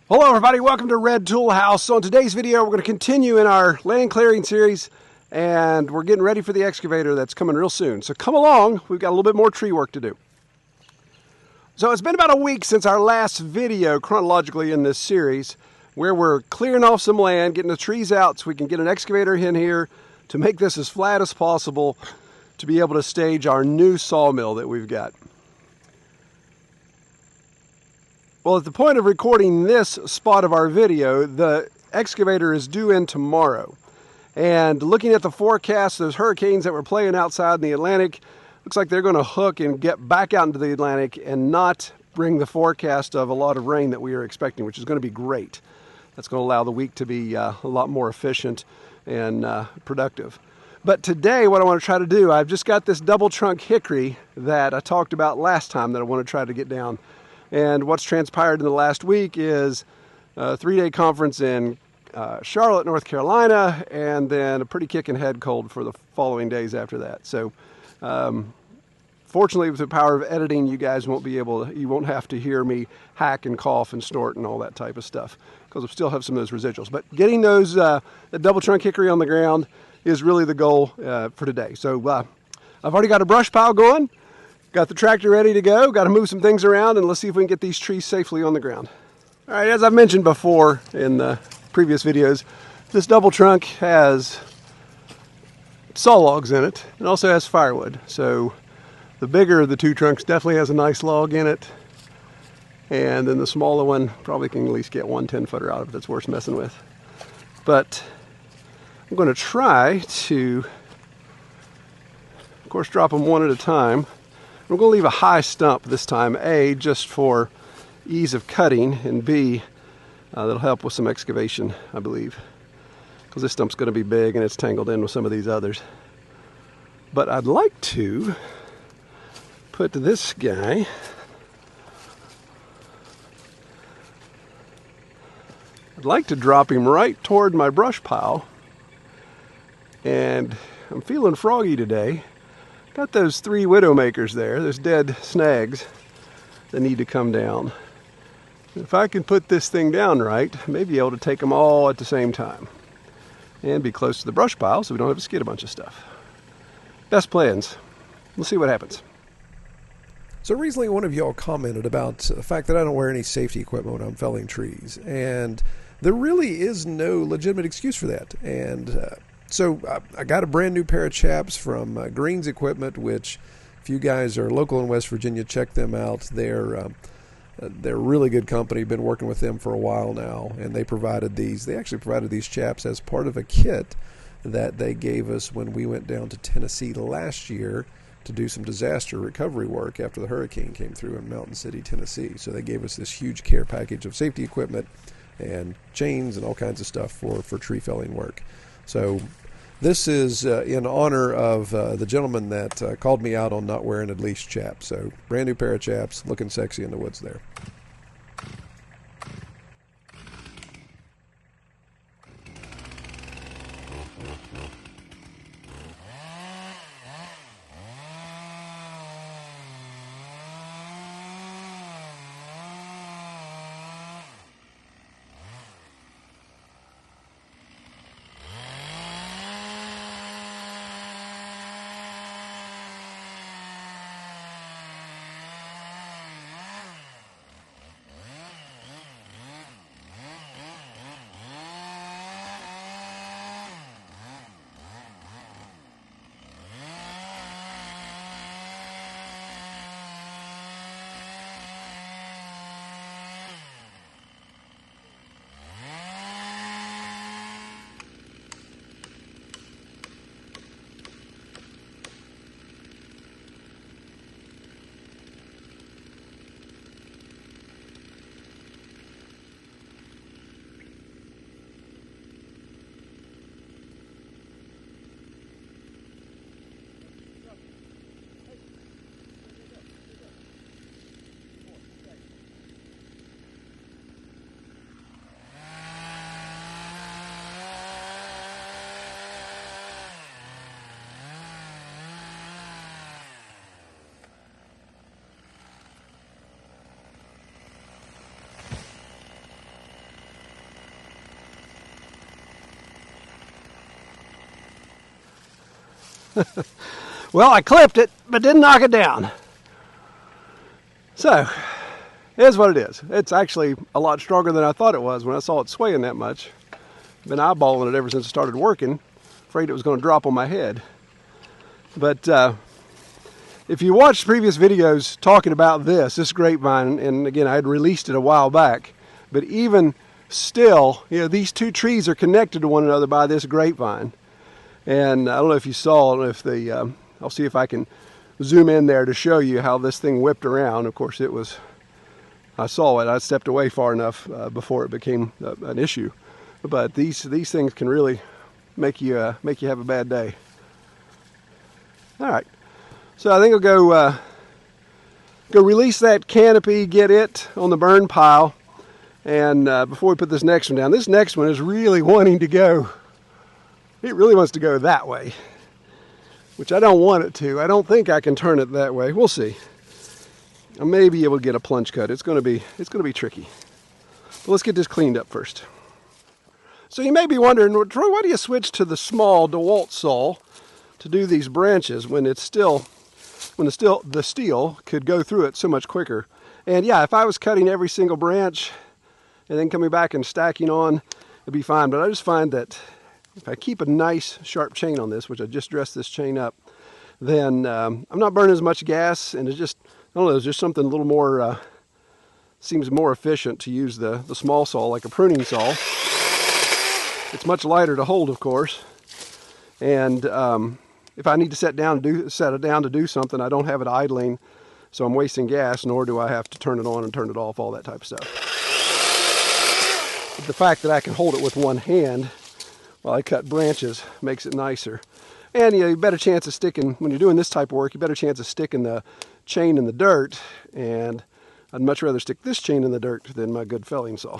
Hello everybody, welcome to Red Tool House. So in today's video we're going to continue in our land clearing series, and we're getting ready for the excavator that's coming real soon. So come along, we've got a little bit more tree work to do. So it's been about a week since our last video chronologically in this series, where we're clearing off some land, getting the trees out so we can get an excavator in here to make this as flat as possible to be able to stage our new sawmill that we've got. Well, at the point of recording this spot of our video, the excavator is due in tomorrow. And looking at the forecast, those hurricanes that were playing outside in the Atlantic, looks like they're going to hook and get back out into the Atlantic and not bring the forecast of a lot of rain that we are expecting, which is going to be great. That's going to allow the week to be a lot more efficient and productive. But today, what I want to try to do, I've just got this double trunk hickory that I talked about last time that I want to try to get down. And what's transpired in the last week is a 3-day conference in Charlotte, North Carolina, and then a pretty kicking head cold for the following days after that. So fortunately, with the power of editing, you guys won't be able to, you won't have to hear me hack and cough and snort and all that type of stuff, because I still have some of those residuals. But getting those the double trunk hickory on the ground is really the goal for today. So I've already got a brush pile going. Got the tractor ready to go, got to move some things around, and let's see if we can get these trees safely on the ground. All right, as I've mentioned before in the previous videos, this double trunk has saw logs in it. It also has firewood. So the bigger of the two trunks definitely has a nice log in it. And then the smaller one probably can at least get one 10-footer out of it that's worth messing with. But I'm going to try to, of course, drop them one at a time. We're going to leave a high stump this time, A, just for ease of cutting, and B, that'll help with some excavation, I believe, because this stump's going to be big and it's tangled in with some of these others. But I'd like to put this guy drop him right toward my brush pile, and I'm feeling froggy today. Got those 3 widowmakers there, those dead snags that need to come down. If I can put this thing down right, I may be able to take them all at the same time and be close to the brush pile so we don't have to skid a bunch of stuff. Best plans. We'll see what happens. So recently one of y'all commented about the fact that I don't wear any safety equipment when I'm felling trees, and there really is no legitimate excuse for that. And so I got a brand new pair of chaps from Green's Equipment, which if you guys are local in West Virginia, check them out. They're a really good company. Been working with them for a while now, and they provided these. They actually provided these chaps as part of a kit that they gave us when we went down to Tennessee last year to do some disaster recovery work after the hurricane came through in Mountain City, Tennessee. So they gave us this huge care package of safety equipment and chains and all kinds of stuff for tree felling work. So this is in honor of the gentleman that called me out on not wearing at least chaps. So brand new pair of chaps, looking sexy in the woods there. Well, I clipped it, but didn't knock it down. So, here's what it is. It's actually a lot stronger than I thought it was when I saw it swaying that much. Been eyeballing it ever since I started working. Afraid it was going to drop on my head. But if you watched previous videos talking about this grapevine, and again, I had released it a while back, but even still, these two trees are connected to one another by this grapevine. And I don't know if you saw, I'll see if I can zoom in there to show you how this thing whipped around. Of course, I saw it. I stepped away far enough before it became an issue. But these things can really make you have a bad day. All right, so I think I'll go release that canopy, get it on the burn pile, and before we put this next one down. This next one is really wanting to go. It really wants to go that way, which I don't want it to. I don't think I can turn it that way. We'll see. I may be able to get a plunge cut. It's going to be tricky. But let's get this cleaned up first. So you may be wondering, Troy, why do you switch to the small DeWalt saw to do these branches when the steel could go through it so much quicker? And yeah, if I was cutting every single branch and then coming back and stacking on, it'd be fine. But I just find that if I keep a nice sharp chain on this, which I just dressed this chain up, then I'm not burning as much gas, and it's just, I don't know, it's just something a little more, seems more efficient to use the small saw, like a pruning saw. It's much lighter to hold, of course, and if I need to set it down to do something, I don't have it idling, so I'm wasting gas, nor do I have to turn it on and turn it off, all that type of stuff. But the fact that I can hold it with one hand while I cut branches makes it nicer. And you have a better chance of sticking, when you're doing this type of work, you have a better chance of sticking the chain in the dirt, and I'd much rather stick this chain in the dirt than my good felling saw.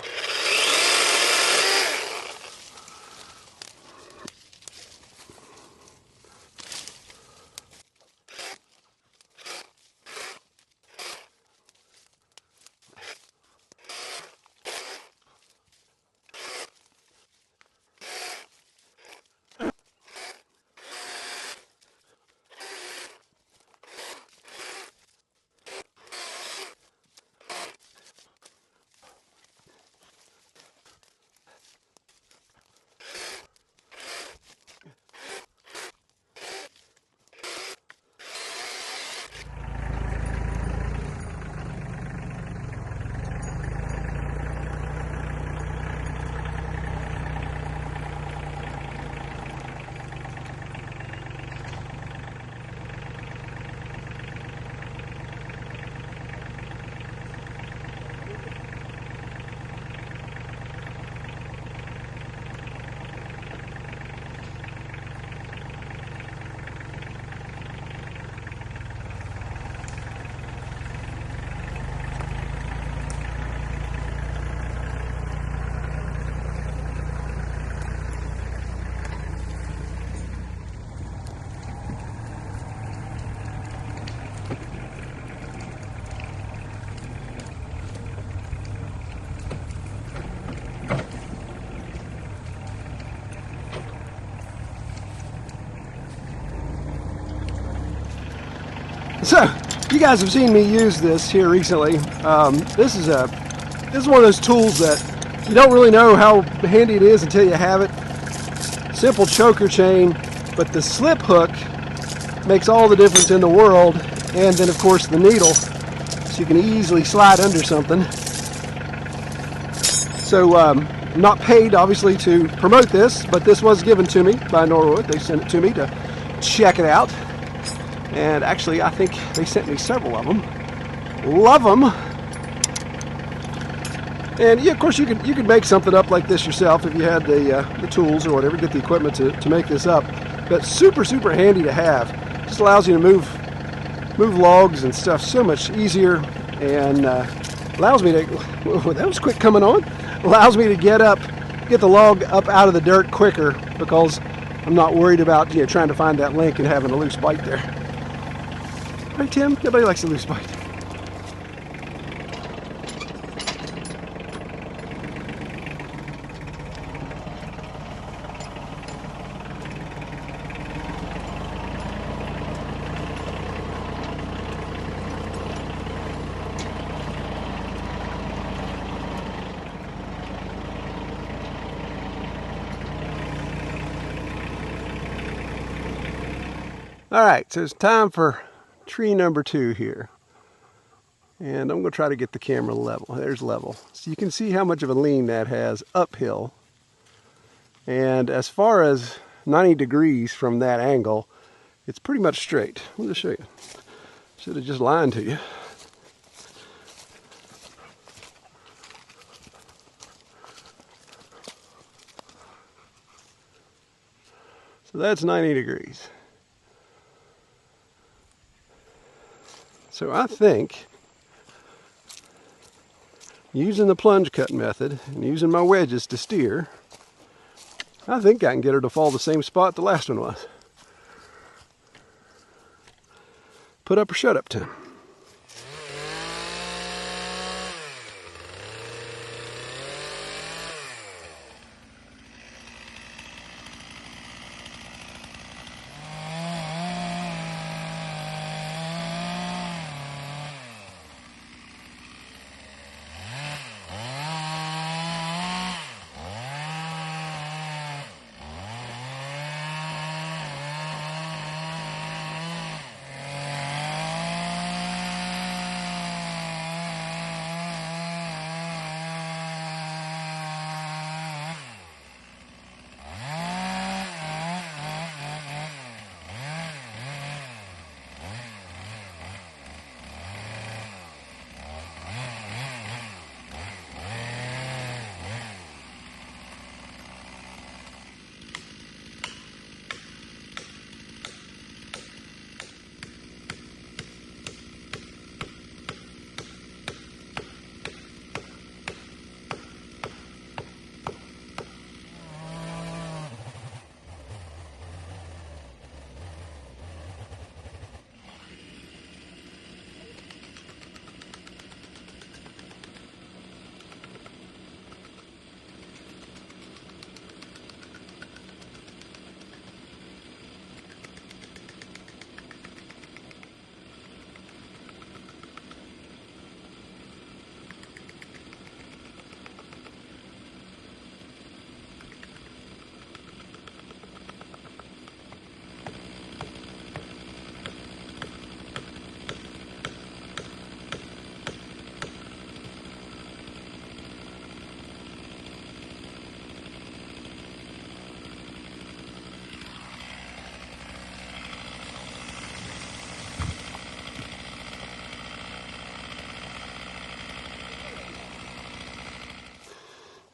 So, you guys have seen me use this here recently. This is one of those tools that you don't really know how handy it is until you have it. Simple choker chain, but the slip hook makes all the difference in the world. And then, of course, the needle, so you can easily slide under something. So, I'm not paid, obviously, to promote this, but this was given to me by Norwood. They sent it to me to check it out. And actually, I think they sent me several of them. Love them. And yeah, of course, you could make something up like this yourself if you had the tools or whatever, get the equipment to make this up. But super, super handy to have. Just allows you to move logs and stuff so much easier, and allows me to. Well, that was quick coming on. Allows me to get the log up out of the dirt quicker because I'm not worried about trying to find that link and having a loose bite there. Right, Tim? Nobody likes a loose bite. All right, so it's time for tree number 2 here. And I'm going to try to get the camera level. There's level. So you can see how much of a lean that has uphill. And as far as 90 degrees from that angle, it's pretty much straight. Let me just show you. Should have just lied to you. So that's 90 degrees. So I think using the plunge cut method and using my wedges to steer, I think I can get her to fall the same spot the last one was. Put up or shut up time.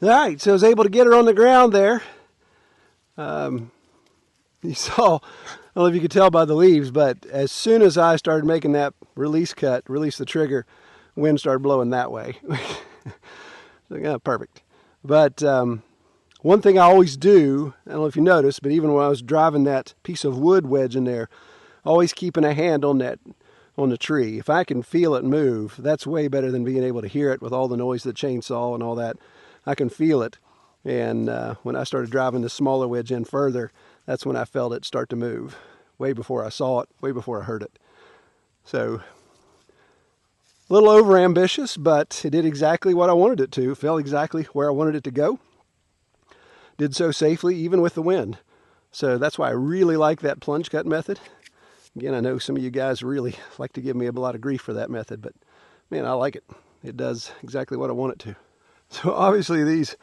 All right, so I was able to get her on the ground there. You saw, I don't know if you could tell by the leaves, but as soon as I started making that release the trigger, wind started blowing that way. So, yeah, perfect. But one thing I always do, I don't know if you noticed, but even when I was driving that piece of wood wedge in there, always keeping a hand on the tree. If I can feel it move, that's way better than being able to hear it with all the noise of the chainsaw and all that. I can feel it. And when I started driving the smaller wedge in further, that's when I felt it start to move. Way before I saw it, way before I heard it. So, a little over ambitious, but it did exactly what I wanted it to. Fell exactly where I wanted it to go. Did so safely, even with the wind. So that's why I really like that plunge cut method. Again, I know some of you guys really like to give me a lot of grief for that method, but man, I like it. It does exactly what I want it to. So obviously these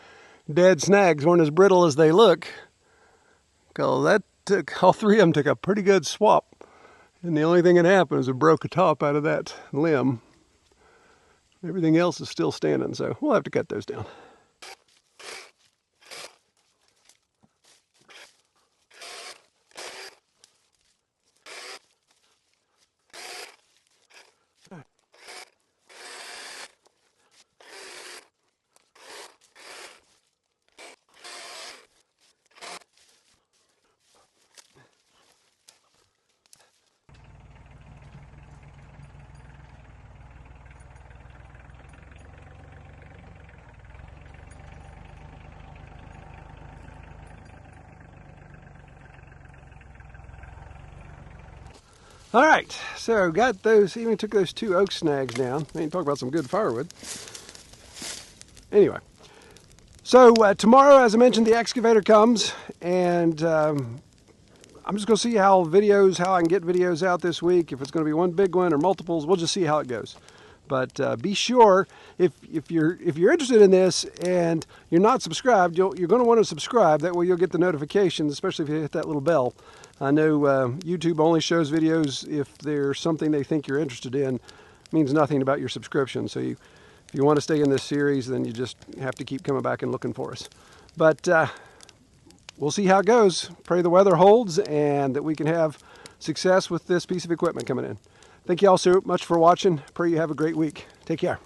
dead snags weren't as brittle as they look, because that took, all three of them took a pretty good swap. And the only thing that happened was it broke a top out of that limb. Everything else is still standing, so we'll have to cut those down. All right, so got those, even took those 2 oak snags down. I mean, talk about some good firewood. Anyway, so tomorrow, as I mentioned, the excavator comes, and I'm I'm just going to see how I can get videos out this week. If it's going to be one big one or multiples, we'll just see how it goes. But be sure, if you're interested in this and you're not subscribed, you're going to want to subscribe. That way you'll get the notifications, especially if you hit that little bell. I know YouTube only shows videos if there's something they think you're interested in. It means nothing about your subscription. So if you want to stay in this series, then you just have to keep coming back and looking for us. But we'll see how it goes. Pray the weather holds and that we can have success with this piece of equipment coming in. Thank you all so much for watching. Pray you have a great week. Take care.